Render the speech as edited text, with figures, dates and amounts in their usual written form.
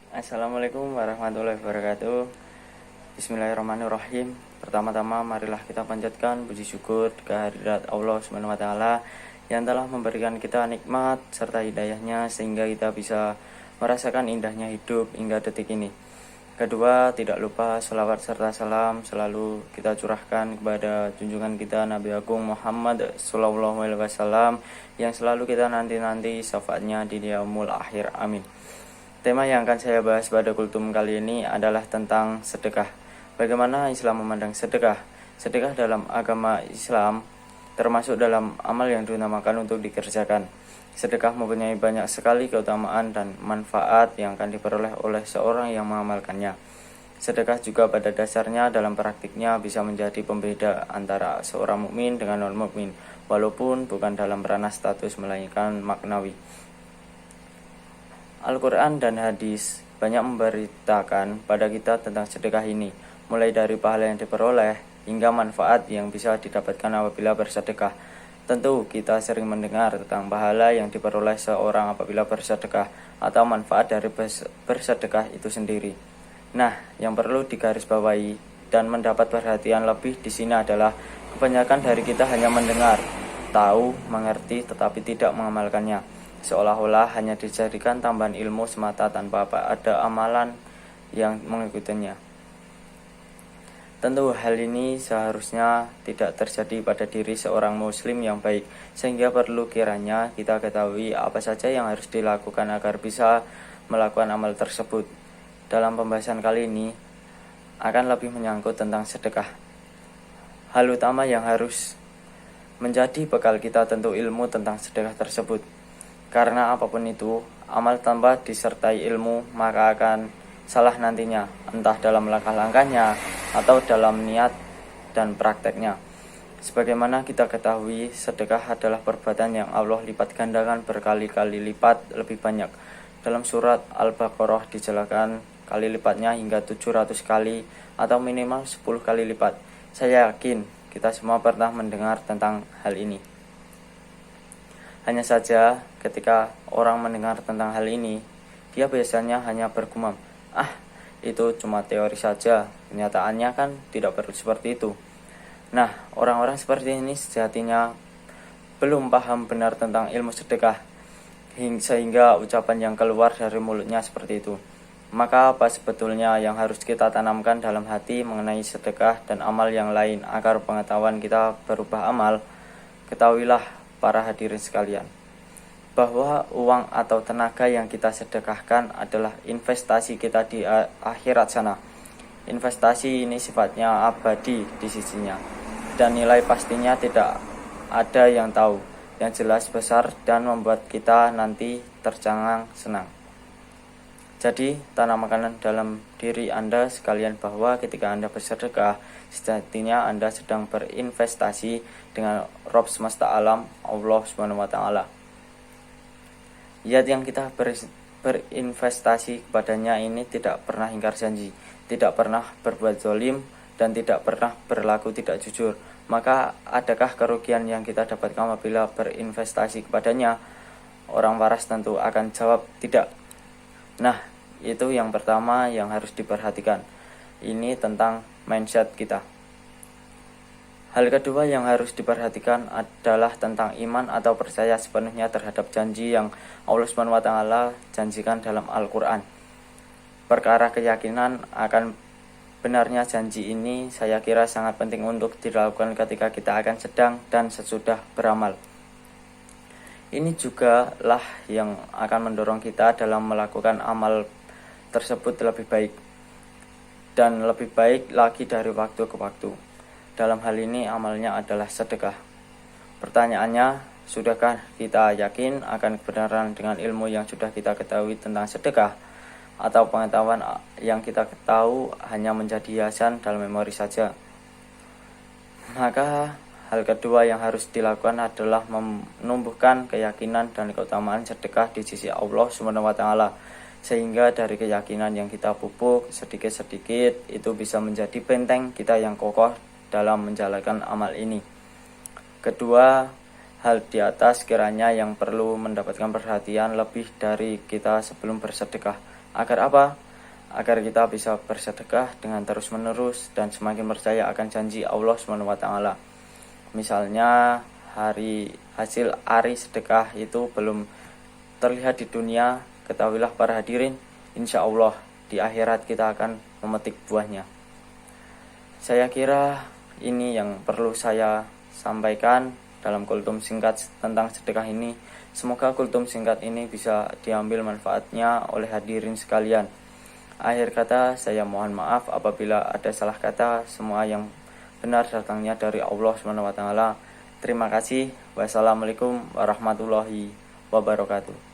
Assalamualaikum warahmatullahi wabarakatuh. Bismillahirrahmanirrahim. Pertama-tama marilah kita panjatkan puji syukur kehadirat Allah SWT yang telah memberikan kita nikmat serta hidayahnya sehingga kita bisa merasakan indahnya hidup hingga detik ini. Kedua, tidak lupa selawat serta salam selalu kita curahkan kepada junjungan kita Nabi Agung Muhammad SAW yang selalu kita nanti-nanti syafaatnya di yaumul akhir. Amin. Tema yang akan saya bahas pada kultum kali ini adalah tentang sedekah. Bagaimana Islam memandang sedekah? Sedekah dalam agama Islam termasuk dalam amal yang diutamakan untuk dikerjakan. Sedekah mempunyai banyak sekali keutamaan dan manfaat yang akan diperoleh oleh seorang yang mengamalkannya. Sedekah juga pada dasarnya dalam praktiknya bisa menjadi pembeda antara seorang mukmin dengan non-mukmin, walaupun bukan dalam ranah status melainkan maknawi. Al-Quran dan hadis banyak memberitakan pada kita tentang sedekah ini, mulai dari pahala yang diperoleh hingga manfaat yang bisa didapatkan apabila bersedekah. Tentu kita sering mendengar tentang pahala yang diperoleh seorang apabila bersedekah atau manfaat dari bersedekah itu sendiri. Nah, yang perlu digarisbawahi dan mendapat perhatian lebih di sini adalah kebanyakan dari kita hanya mendengar, tahu, mengerti tetapi tidak mengamalkannya. Seolah-olah hanya dijadikan tambahan ilmu semata tanpa ada amalan yang mengikutinya. Tentu hal ini seharusnya tidak terjadi pada diri seorang muslim yang baik, sehingga perlu kiranya kita ketahui apa saja yang harus dilakukan agar bisa melakukan amal tersebut. Dalam pembahasan kali ini akan lebih menyangkut tentang sedekah. Hal utama yang harus menjadi bekal kita tentu ilmu tentang sedekah tersebut. Karena apapun itu, amal tanpa disertai ilmu maka akan salah nantinya, entah dalam langkah-langkahnya atau dalam niat dan prakteknya. Sebagaimana kita ketahui, sedekah adalah perbuatan yang Allah lipat gandakan berkali-kali lipat lebih banyak. Dalam surat Al-Baqarah dijelaskan kali lipatnya hingga 700 kali atau minimal 10 kali lipat. Saya yakin kita semua pernah mendengar tentang hal ini. Hanya saja ketika orang mendengar tentang hal ini, dia biasanya hanya bergumam, itu cuma teori saja, kenyataannya kan tidak perlu seperti itu. Nah, orang-orang seperti ini sejatinya belum paham benar tentang ilmu sedekah, sehingga ucapan yang keluar dari mulutnya seperti itu. Maka apa sebetulnya yang harus kita tanamkan dalam hati mengenai sedekah dan amal yang lain agar pengetahuan kita berubah amal? Ketahuilah para hadirin sekalian, bahwa uang atau tenaga yang kita sedekahkan adalah investasi kita di akhirat sana. Investasi ini sifatnya abadi di sisinya, dan nilai pastinya tidak ada yang tahu, yang jelas besar dan membuat kita nanti tercengang senang. Jadi, tanamkan dalam diri Anda sekalian bahwa ketika Anda bersedekah, sejatinya Anda sedang berinvestasi dengan Rabb semesta alam, Allah SWT. Zat yang kita berinvestasi kepadanya ini tidak pernah ingkar janji, tidak pernah berbuat zalim, dan tidak pernah berlaku tidak jujur. Maka adakah kerugian yang kita dapatkan apabila berinvestasi kepadanya? Orang waras tentu akan jawab tidak. Nah, itu yang pertama yang harus diperhatikan. Ini tentang mindset kita. Hal kedua yang harus diperhatikan adalah tentang iman atau percaya sepenuhnya terhadap janji yang Allah SWT janjikan dalam Al-Quran. Perkara keyakinan akan benarnya janji ini saya kira sangat penting untuk dilakukan ketika kita akan sedang dan sesudah beramal. Ini juga lah yang akan mendorong kita dalam melakukan amal tersebut lebih baik dan lebih baik lagi dari waktu ke waktu. Dalam hal ini amalnya adalah sedekah. Pertanyaannya, sudahkah kita yakin akan kebenaran dengan ilmu yang sudah kita ketahui tentang sedekah? Atau pengetahuan yang kita tahu hanya menjadi hiasan dalam memori saja? Maka hal kedua yang harus dilakukan adalah menumbuhkan keyakinan dan keutamaan sedekah di sisi Allah SWT, sehingga dari keyakinan yang kita pupuk sedikit-sedikit itu bisa menjadi benteng kita yang kokoh dalam menjalankan amal ini. Kedua, hal di atas kiranya yang perlu mendapatkan perhatian lebih dari kita sebelum bersedekah. Agar apa? Agar kita bisa bersedekah dengan terus-menerus dan semakin percaya akan janji Allah SWT. Misalnya hasil ari sedekah itu belum terlihat di dunia, ketahuilah para hadirin, insya Allah di akhirat kita akan memetik buahnya. Saya kira ini yang perlu saya sampaikan dalam kultum singkat tentang sedekah ini. Semoga kultum singkat ini bisa diambil manfaatnya oleh hadirin sekalian. Akhir kata, saya mohon maaf apabila ada salah kata. Semua yang benar datangnya dari Allah SWT. Terima kasih. Wassalamualaikum warahmatullahi wabarakatuh.